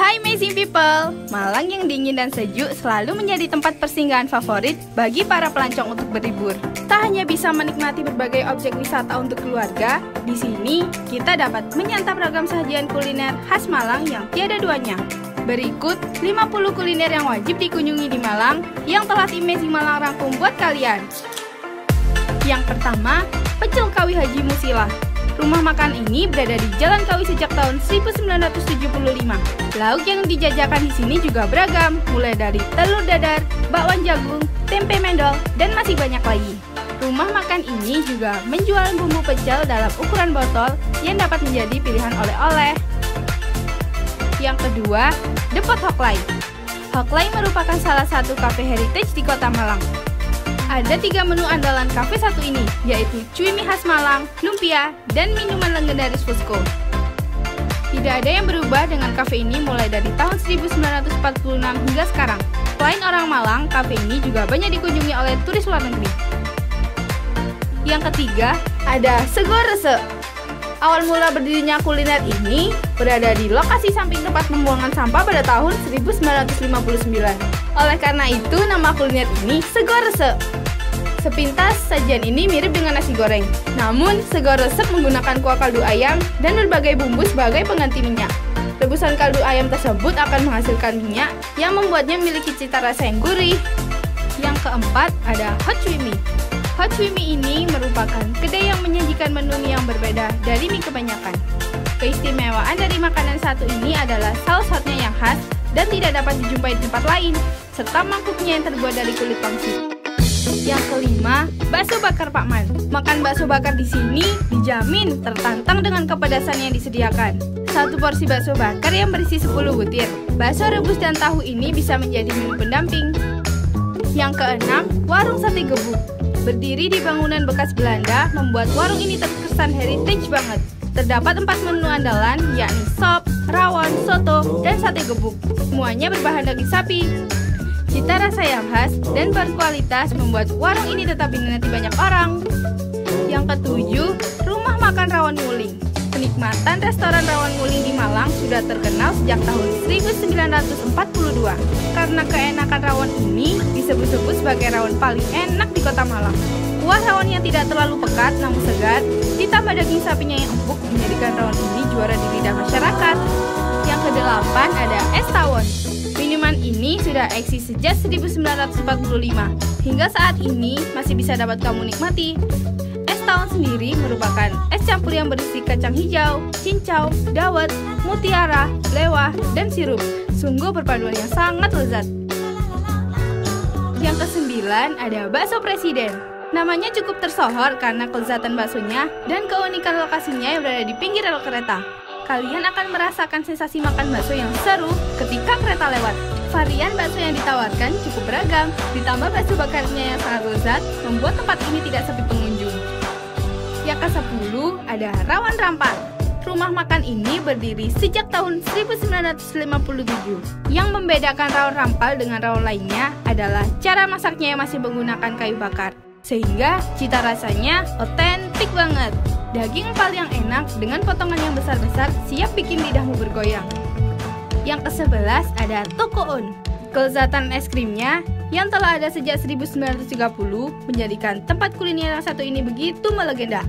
Hai amazing people, Malang yang dingin dan sejuk selalu menjadi tempat persinggahan favorit bagi para pelancong untuk berlibur. Tak hanya bisa menikmati berbagai objek wisata untuk keluarga, di sini kita dapat menyantap ragam sajian kuliner khas Malang yang tiada duanya. Berikut 50 kuliner yang wajib dikunjungi di Malang yang telah tim Amazing Malang rangkum buat kalian. Yang pertama, Pecel Kawi Haji Musilah. Rumah makan ini berada di Jalan Kawi sejak tahun 1975. Lauk yang dijajakan di sini juga beragam, mulai dari telur dadar, bakwan jagung, tempe mendol, dan masih banyak lagi. Rumah makan ini juga menjual bumbu pecel dalam ukuran botol yang dapat menjadi pilihan oleh-oleh. Yang kedua, The Pot Hoklai. Hoklai merupakan salah satu kafe heritage di kota Malang. Ada 3 menu andalan kafe satu ini, yaitu cui mie khas Malang, lumpia, dan minuman legendaris Fusco. Tidak ada yang berubah dengan kafe ini mulai dari tahun 1946 hingga sekarang. Selain orang Malang, kafe ini juga banyak dikunjungi oleh turis luar negeri. Yang ketiga, ada Sego Rese. Awal mula berdirinya kuliner ini berada di lokasi samping tempat pembuangan sampah pada tahun 1959. Oleh karena itu, nama kuliner ini Sego Resep. Sepintas, sajian ini mirip dengan nasi goreng. Namun, Sego Resep menggunakan kuah kaldu ayam dan berbagai bumbu sebagai pengganti minyak. Rebusan kaldu ayam tersebut akan menghasilkan minyak yang membuatnya memiliki cita rasa yang gurih. Yang keempat, ada Hot Cui Mie. Hot Cui Mie ini merupakan kedai yang menyajikan menu mie yang berbeda dari mie kebanyakan. Keistimewaan dari makanan satu ini adalah saus hotnya yang khas dan tidak dapat dijumpai di tempat lain, serta mangkuknya yang terbuat dari kulit pangsit. Yang kelima, bakso bakar Pak Man. Makan bakso bakar di sini dijamin tertantang dengan kepedasan yang disediakan. Satu porsi bakso bakar yang berisi 10 butir. Bakso rebus dan tahu ini bisa menjadi menu pendamping. Yang keenam, warung sate gebuk. Berdiri di bangunan bekas Belanda, membuat warung ini terkesan heritage banget. Terdapat 4 menu andalan, yakni sop, rawon, soto, dan sate gebuk. Semuanya berbahan daging sapi. Cita rasa yang khas dan berkualitas membuat warung ini tetap diminati banyak orang. Yang ketujuh, Rumah Makan Rawon Nguling. Kenikmatan restoran rawon nguling di Malang sudah terkenal sejak tahun 1942. Karena keenakan rawon ini disebut-sebut sebagai rawon paling enak di kota Malang. Kuah rawon yang tidak terlalu pekat namun segar, ditambah daging sapinya yang empuk menjadikan rawon ini juara di lidah masyarakat. Yang kedelapan ada es tawon. Minuman ini sudah eksis sejak 1945. Hingga saat ini masih bisa dapat kamu nikmati. Es tawon sendiri merupakan es campur yang berisi kacang hijau, cincau, dawet, mutiara, lewah, dan sirup. Sungguh perpaduan yang sangat lezat. Yang kesembilan ada bakso Presiden. Namanya cukup tersohor karena kelezatan baksonya dan keunikan lokasinya yang berada di pinggir rel kereta. Kalian akan merasakan sensasi makan bakso yang seru ketika kereta lewat. Varian bakso yang ditawarkan cukup beragam, ditambah bakso bakarnya yang sangat lezat, membuat tempat ini tidak sepi pengunjung. Yang ke-10 ada Rawon Rampal. Rumah makan ini berdiri sejak tahun 1957. Yang membedakan rawon rampal dengan rawon lainnya adalah cara masaknya yang masih menggunakan kayu bakar, sehingga cita rasanya otentik banget. Daging empal yang enak dengan potongan yang besar-besar siap bikin lidahmu bergoyang. Yang ke-11 ada Toko On. Kelezatan es krimnya yang telah ada sejak 1930 menjadikan tempat kuliner yang satu ini begitu melegenda.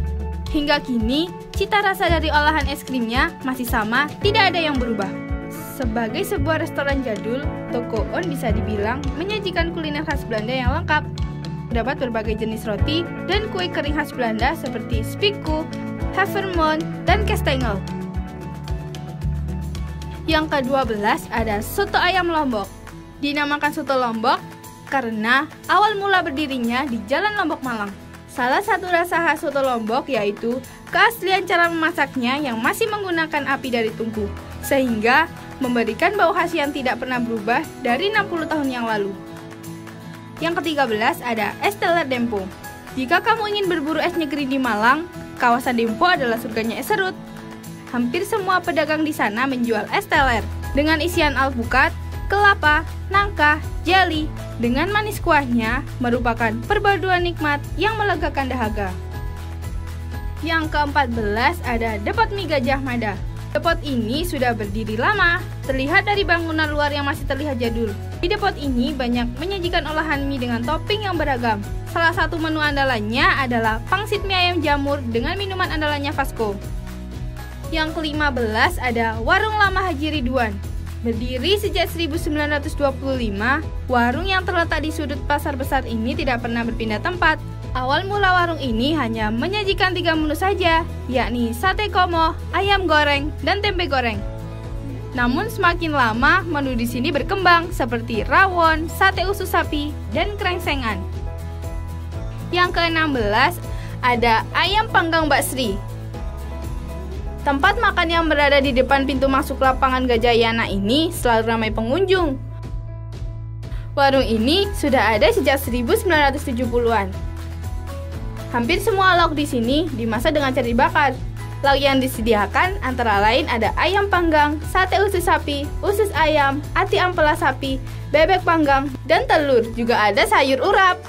Hingga kini, cita rasa dari olahan es krimnya masih sama, tidak ada yang berubah. Sebagai sebuah restoran jadul, Toko On bisa dibilang menyajikan kuliner khas Belanda yang lengkap. Terdapat berbagai jenis roti dan kue kering khas Belanda seperti spiku, havermont, dan kastengel. Yang ke-12 ada Soto Ayam Lombok. Dinamakan Soto Lombok karena awal mula berdirinya di Jalan Lombok Malang. Salah satu rasa khas Soto Lombok yaitu keaslian cara memasaknya yang masih menggunakan api dari tungku, sehingga memberikan bau khas yang tidak pernah berubah dari 60 tahun yang lalu. Yang ke-13 ada Es Teler Dempo. Jika kamu ingin berburu es negeri di Malang, kawasan Dempo adalah surganya es serut. Hampir semua pedagang di sana menjual es teler dengan isian alpukat, kelapa, nangka, jeli, dengan manis kuahnya merupakan perpaduan nikmat yang melegakan dahaga. Yang ke-14 ada The Pot Mie Gajah Mada. Depot ini sudah berdiri lama, terlihat dari bangunan luar yang masih terlihat jadul. Di depot ini banyak menyajikan olahan mie dengan topping yang beragam. Salah satu menu andalannya adalah pangsit mie ayam jamur dengan minuman andalannya Vasco. Yang ke-15 ada Warung Lama Haji Ridwan. Berdiri sejak 1925, warung yang terletak di sudut pasar besar ini tidak pernah berpindah tempat. Awal mula warung ini hanya menyajikan 3 menu saja, yakni sate komo, ayam goreng, dan tempe goreng. Namun semakin lama, menu di sini berkembang seperti rawon, sate usus sapi, dan krengsengan. Yang ke-16 ada ayam panggang Mbak Sri. Tempat makan yang berada di depan pintu masuk lapangan Gajayana ini selalu ramai pengunjung. Warung ini sudah ada sejak 1970-an. Hampir semua lauk di sini dimasak dengan cara dibakar. Lauk yang disediakan antara lain ada ayam panggang, sate usus sapi, usus ayam, ati ampela sapi, bebek panggang, dan telur. Juga ada sayur urap.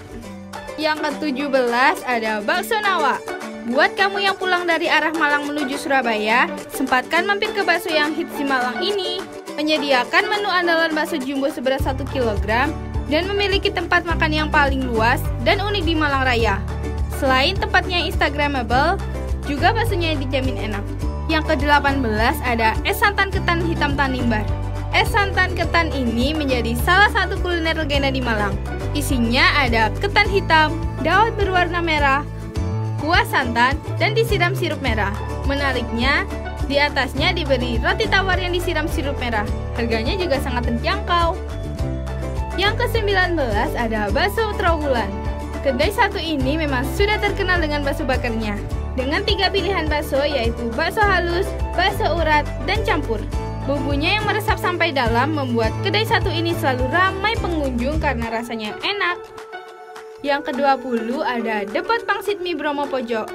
Yang ke-17 ada bakso Nawa. Buat kamu yang pulang dari arah Malang menuju Surabaya, sempatkan mampir ke bakso yang hits di Malang ini. Menyediakan menu andalan bakso jumbo seberat 1 kg dan memiliki tempat makan yang paling luas dan unik di Malang Raya. Selain tempatnya instagramable, juga baksonya dijamin enak. Yang ke-18 ada es santan ketan hitam Tanimbar. Es santan ketan ini menjadi salah satu kuliner legenda di Malang. Isinya ada ketan hitam, dawet berwarna merah, kuah santan, dan disiram sirup merah. Menariknya, di atasnya diberi roti tawar yang disiram sirup merah. Harganya juga sangat terjangkau. Yang ke-19 ada bakso Trawulan. Kedai satu ini memang sudah terkenal dengan bakso bakarnya. Dengan 3 pilihan bakso yaitu bakso halus, bakso urat, dan campur. Bumbunya yang meresap sampai dalam membuat kedai satu ini selalu ramai pengunjung karena rasanya enak. Yang ke-20 ada Depot Pangsit Mie Bromo Pojok.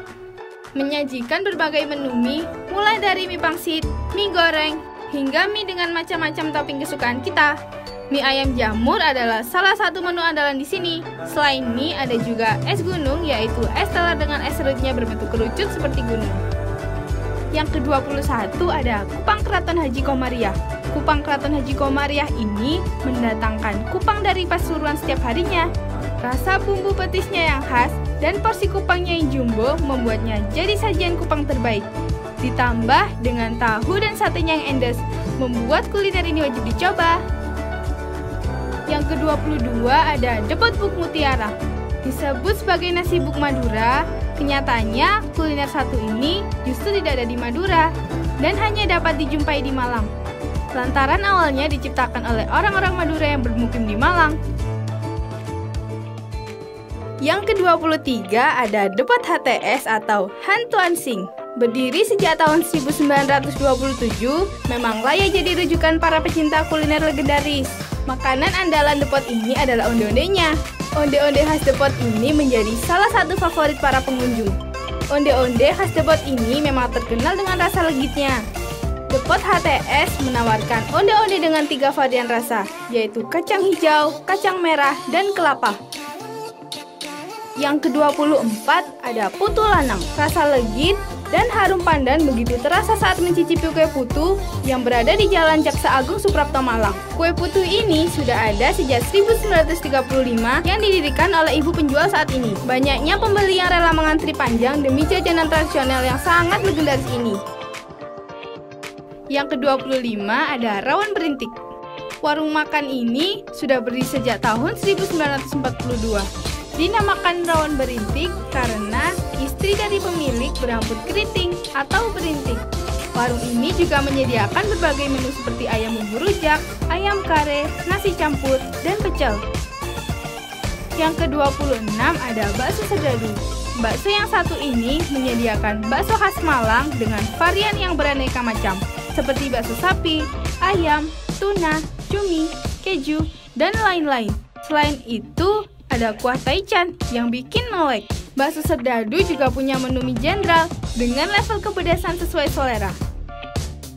Menyajikan berbagai menu mie, mulai dari mie pangsit, mie goreng, hingga mie dengan macam-macam topping kesukaan kita. Mie ayam jamur adalah salah satu menu andalan di sini. Selain mie, ada juga es gunung, yaitu es teler dengan es serutnya berbentuk kerucut seperti gunung. Yang ke-21 ada Kupang Keraton Haji Komariah. Kupang Keraton Haji Komariah ini mendatangkan kupang dari Pasuruan setiap harinya. Rasa bumbu petisnya yang khas dan porsi kupangnya yang jumbo membuatnya jadi sajian kupang terbaik. Ditambah dengan tahu dan satenya yang endes, membuat kuliner ini wajib dicoba. Yang ke-22 ada Depot Buk Mutiara. Disebut sebagai nasi buk Madura, kenyataannya kuliner satu ini justru tidak ada di Madura dan hanya dapat dijumpai di Malang. Lantaran awalnya diciptakan oleh orang-orang Madura yang bermukim di Malang. Yang ke-23 ada Depot HTS atau Hantuan Sing. Berdiri sejak tahun 1927, memang layak jadi rujukan para pecinta kuliner legendaris. Makanan andalan Depot ini adalah onde-ondenya. Onde-onde khas Depot ini menjadi salah satu favorit para pengunjung. Onde-onde khas Depot ini memang terkenal dengan rasa legitnya. Depot HTS menawarkan onde-onde dengan 3 varian rasa, yaitu kacang hijau, kacang merah, dan kelapa. Yang ke-24 ada Putu Lanang. Rasa legit dan harum pandan begitu terasa saat mencicipi kue putu yang berada di Jalan Jaksa Agung Suprapto Malang. Kue putu ini sudah ada sejak 1935 yang didirikan oleh ibu penjual saat ini. Banyaknya pembeli yang rela mengantri panjang demi jajanan tradisional yang sangat legendaris ini. Yang ke-25 ada Rawon Berintik. Warung makan ini sudah berdiri sejak tahun 1942. Dinamakan Rawon Berintik karena istri dari pemilik berambut keriting atau berintik. Warung ini juga menyediakan berbagai menu seperti ayam bumbu rujak, ayam kare, nasi campur, dan pecel. Yang ke-26 ada bakso Serdadu. Bakso yang satu ini menyediakan bakso khas Malang dengan varian yang beraneka macam, seperti bakso sapi, ayam, tuna, cumi, keju, dan lain-lain. Selain itu, ada kuah taichan yang bikin melek. Bakso Serdadu juga punya menu mie jenderal dengan level kepedasan sesuai selera.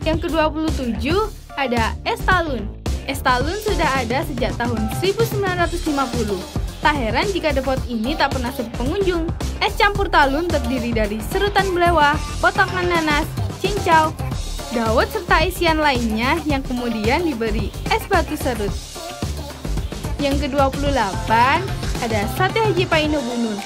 Yang ke-27 ada es talun. Es talun sudah ada sejak tahun 1950. Tak heran jika depot ini tak pernah sepi pengunjung. Es campur talun terdiri dari serutan belewah, potongan nanas, cincau, dawet serta isian lainnya yang kemudian diberi es batu serut. Yang ke-28 ada sate Haji Paino Bunul.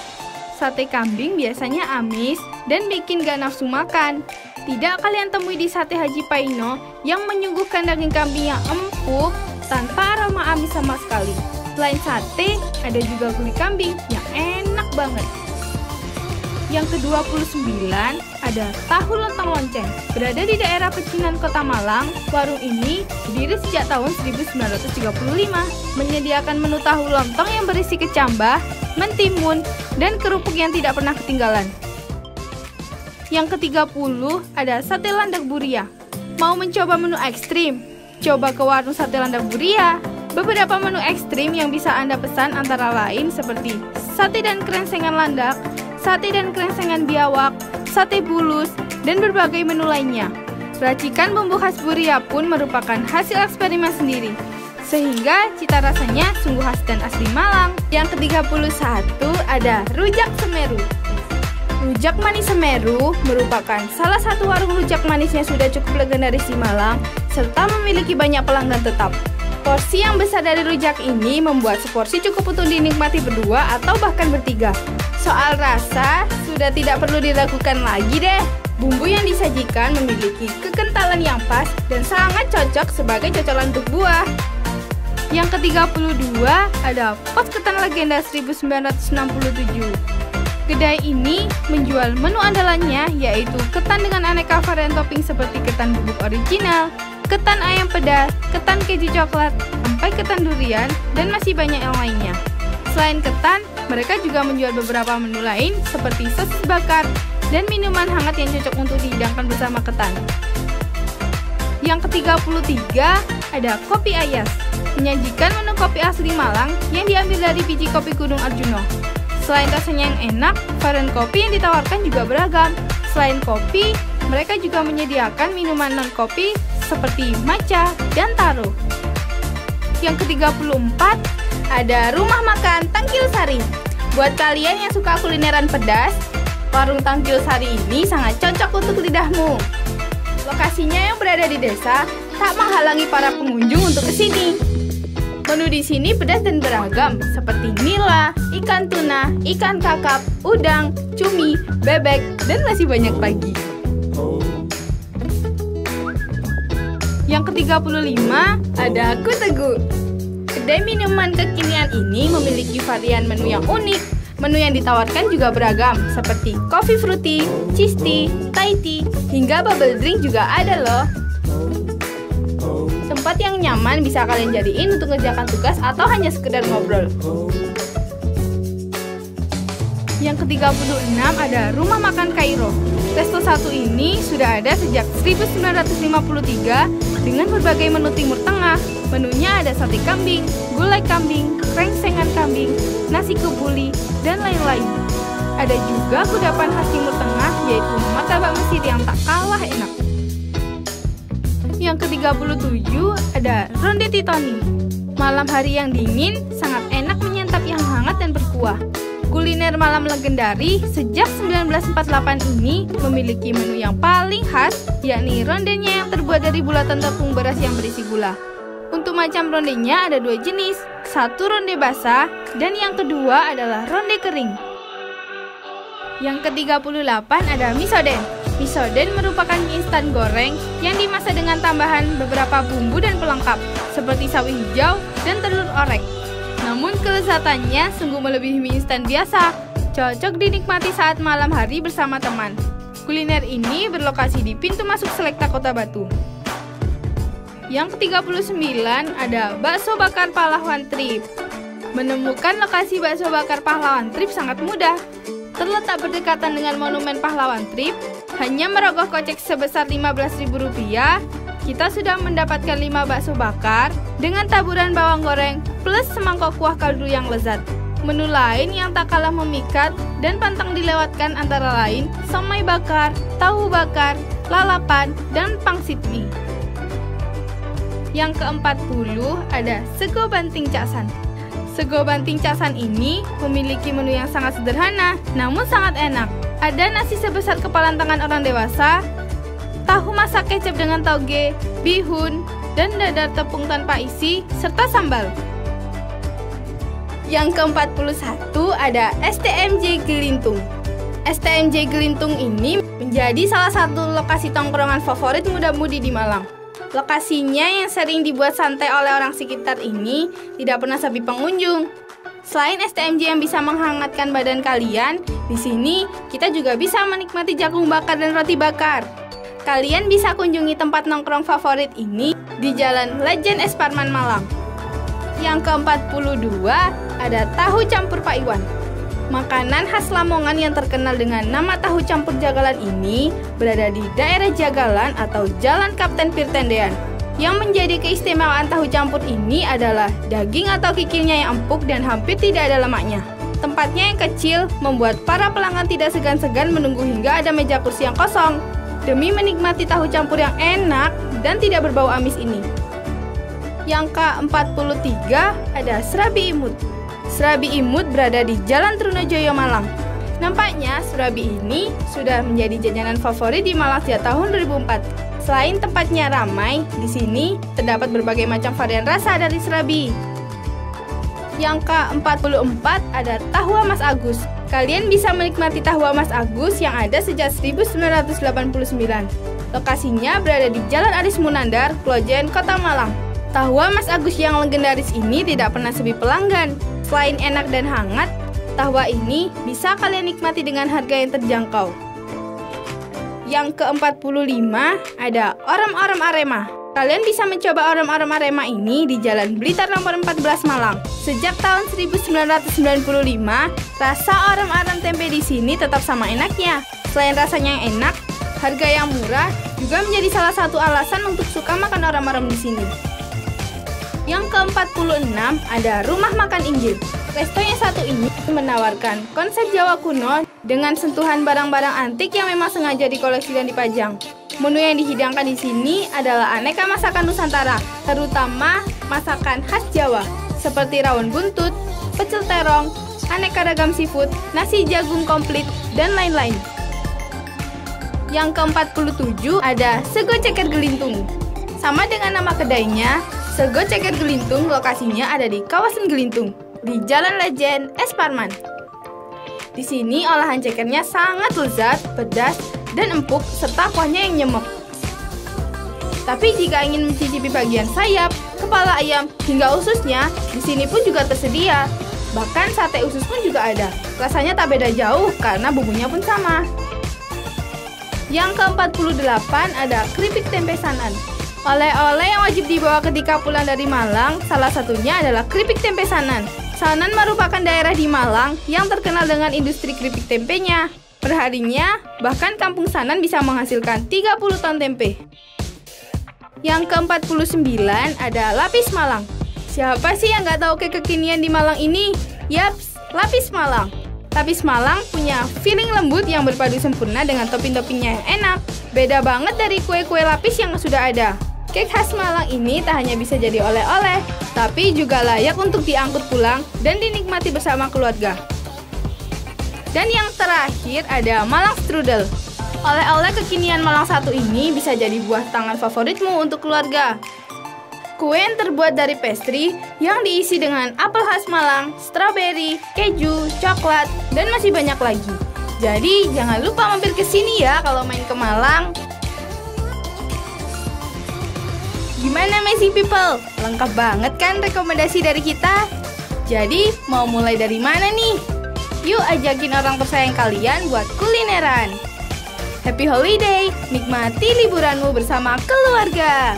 Sate kambing biasanya amis dan bikin gak nafsu makan. Tidak kalian temui di sate Haji Paino yang menyuguhkan daging kambing yang empuk tanpa aroma amis sama sekali. Selain sate, ada juga gulai kambing yang enak banget. Yang ke-29 ada tahu lontong lonceng. Berada di daerah Pecinan, Kota Malang, warung ini berdiri sejak tahun 1935. Menyediakan menu tahu lontong yang berisi kecambah, mentimun, dan kerupuk yang tidak pernah ketinggalan. Yang ke-30 ada sate landak Buria. Mau mencoba menu ekstrim? Coba ke warung sate landak Buria. Beberapa menu ekstrim yang bisa Anda pesan antara lain seperti sate dan krengsengan landak, sate dan krengsengan biawak, sate bulus, dan berbagai menu lainnya. Racikan bumbu khas Buria pun merupakan hasil eksperimen sendiri, sehingga cita rasanya sungguh khas dan asli Malang. Yang ke-31 ada Rujak Semeru. Rujak Manis Semeru merupakan salah satu warung rujak manisnya sudah cukup legendaris di Malang, serta memiliki banyak pelanggan tetap. Porsi yang besar dari rujak ini membuat seporsi cukup untuk dinikmati berdua atau bahkan bertiga. Soal rasa, sudah tidak perlu diragukan lagi deh. Bumbu yang disajikan memiliki kekentalan yang pas dan sangat cocok sebagai cocolan untuk buah. Yang ke-32 ada Pos Ketan Legenda 1967. Kedai ini menjual menu andalannya yaitu ketan dengan aneka varian topping seperti ketan bubuk original, ketan ayam pedas, ketan keju coklat, sampai ketan durian, dan masih banyak yang lainnya. Selain ketan, mereka juga menjual beberapa menu lain seperti sosis bakar dan minuman hangat yang cocok untuk dihidangkan bersama ketan. Yang ke-33 ada Kopi Ayas, menyajikan menu kopi asli Malang yang diambil dari biji kopi Gunung Arjuna. Selain rasanya yang enak, varian kopi yang ditawarkan juga beragam. Selain kopi, mereka juga menyediakan minuman non-kopi seperti matcha dan taro. Yang ke-34 ada Rumah Makan Tangkil Sari. Buat kalian yang suka kulineran pedas, warung Tangkil Sari ini sangat cocok untuk lidahmu. Lokasinya yang berada di desa tak menghalangi para pengunjung untuk kesini. Menu di sini pedas dan beragam, seperti nila, ikan tuna, ikan kakap, udang, cumi, bebek, dan masih banyak lagi. Yang ke-35 ada Kuteguh. Kedai minuman kekinian ini memiliki varian menu yang unik. Menu yang ditawarkan juga beragam, seperti coffee fruity, cheese tea, Thai tea, hingga bubble drink juga ada loh. Tempat yang nyaman bisa kalian jadiin untuk mengerjakan tugas atau hanya sekedar ngobrol. Yang ke-36 ada Rumah Makan Kairo. Resto satu ini sudah ada sejak 1953 dengan berbagai menu Timur Tengah. Menunya ada sate kambing, gulai kambing, krengsengan kambing, nasi kebuli, dan lain-lain. Ada juga kudapan khas Timur Tengah yaitu martabak Mesir yang tak kalah enak. Yang ke-37 ada Ronde Titoni. Malam hari yang dingin, sangat enak menyantap yang hangat dan berkuah. Kuliner malam legendaris sejak 1948 ini memiliki menu yang paling khas, yakni rondenya yang terbuat dari bulatan tepung beras yang berisi gula. Untuk macam rondenya ada dua jenis, satu ronde basah dan yang kedua adalah ronde kering. Yang ke-38 ada misoden. Misoden merupakan mie instan goreng yang dimasak dengan tambahan beberapa bumbu dan pelengkap seperti sawi hijau dan telur orek. Namun kelezatannya sungguh melebihi mie instan biasa, cocok dinikmati saat malam hari bersama teman. Kuliner ini berlokasi di pintu masuk Selekta Kota Batu. Yang ke-39 ada Bakso Bakar Pahlawan Trip. Menemukan lokasi bakso bakar Pahlawan Trip sangat mudah. Terletak berdekatan dengan Monumen Pahlawan Trip, hanya merogoh kocek sebesar Rp15.000, kita sudah mendapatkan 5 bakso bakar dengan taburan bawang goreng plus semangkok kuah kaldu yang lezat. Menu lain yang tak kalah memikat dan pantang dilewatkan antara lain somai bakar, tahu bakar, lalapan, dan pangsit mie. Yang ke-40 ada Sego Banting Caksan. Sego Banting Caksan ini memiliki menu yang sangat sederhana, namun sangat enak. Ada nasi sebesar kepalan tangan orang dewasa, tahu masak kecap dengan toge, bihun, dan dadar tepung tanpa isi, serta sambal. Yang ke-41 ada STMJ Gelintung. STMJ Gelintung ini menjadi salah satu lokasi tongkrongan favorit muda-mudi di Malang. Lokasinya yang sering dibuat santai oleh orang sekitar ini tidak pernah sepi pengunjung. Selain STMJ yang bisa menghangatkan badan kalian, di sini kita juga bisa menikmati jagung bakar dan roti bakar. Kalian bisa kunjungi tempat nongkrong favorit ini di Jalan Legend Es Parman, Malang. Yang ke-42 ada tahu campur Pak Iwan. Makanan khas Lamongan yang terkenal dengan nama tahu campur Jagalan ini berada di daerah Jagalan atau Jalan Kapten Pirtendean. Yang menjadi keistimewaan tahu campur ini adalah daging atau kikilnya yang empuk dan hampir tidak ada lemaknya. Tempatnya yang kecil membuat para pelanggan tidak segan-segan menunggu hingga ada meja kursi yang kosong demi menikmati tahu campur yang enak dan tidak berbau amis ini. Yang ke-43 ada Serabi Imut. Serabi Imut berada di Jalan Trunojoyo, Malang. Nampaknya Serabi ini sudah menjadi jajanan favorit di Malang sejak tahun 2004. Selain tempatnya ramai, di sini terdapat berbagai macam varian rasa dari serabi. Yang ke-44 ada tahu Mas Agus. Kalian bisa menikmati tahu Mas Agus yang ada sejak 1989. Lokasinya berada di Jalan Aris Munandar, Klojen, Kota Malang. Tahu Mas Agus yang legendaris ini tidak pernah sepi pelanggan. Selain enak dan hangat, tahu ini bisa kalian nikmati dengan harga yang terjangkau. Yang ke-45 ada Orem-Orem Arema. Kalian bisa mencoba Orem-Orem Arema ini di Jalan Blitar nomor 14 Malang. Sejak tahun 1995, rasa orem-orem tempe di sini tetap sama enaknya. Selain rasanya yang enak, harga yang murah juga menjadi salah satu alasan untuk suka makan orem-orem di sini. Yang ke-46 ada Rumah Makan Inggil. Resto yang satu ini menawarkan konsep Jawa kuno dengan sentuhan barang-barang antik yang memang sengaja dikoleksi dan dipajang. Menu yang dihidangkan di sini adalah aneka masakan Nusantara, terutama masakan khas Jawa seperti rawon buntut, pecel terong, aneka ragam seafood, nasi jagung komplit, dan lain-lain. Yang ke-47 ada Sego Ceker Gelintung. Sama dengan nama kedainya, Sego Ceker Gelintung lokasinya ada di kawasan Gelintung, di Jalan Legend Es Parman. Di sini olahan cekernya sangat lezat, pedas, dan empuk serta kuahnya yang nyemek. Tapi jika ingin mencicipi bagian sayap, kepala ayam, hingga ususnya, di sini pun juga tersedia. Bahkan sate usus pun juga ada. Rasanya tak beda jauh karena bumbunya pun sama. Yang ke-48 ada keripik tempe Sanan. Oleh-oleh yang wajib dibawa ketika pulang dari Malang, salah satunya adalah keripik tempe Sanan. Sanan merupakan daerah di Malang yang terkenal dengan industri keripik tempenya. Perharinya, bahkan kampung Sanan bisa menghasilkan 30 ton tempe. Yang ke-49 ada Lapis Malang. Siapa sih yang nggak tahu kekinian di Malang ini? Yaps, Lapis Malang. Lapis Malang punya feeling lembut yang berpadu sempurna dengan topping-toppingnya yang enak. Beda banget dari kue-kue lapis yang sudah ada. Cake khas Malang ini tak hanya bisa jadi oleh-oleh, tapi juga layak untuk diangkut pulang dan dinikmati bersama keluarga. Dan yang terakhir ada Malang Strudel. Oleh-oleh kekinian Malang satu ini bisa jadi buah tangan favoritmu untuk keluarga. Kue yang terbuat dari pastry yang diisi dengan apel khas Malang, stroberi, keju, coklat, dan masih banyak lagi. Jadi jangan lupa mampir ke sini ya kalau main ke Malang. Gimana Amazing People? Lengkap banget kan rekomendasi dari kita? Jadi mau mulai dari mana nih? Yuk ajakin orang tersayang kalian buat kulineran. Happy holiday, nikmati liburanmu bersama keluarga.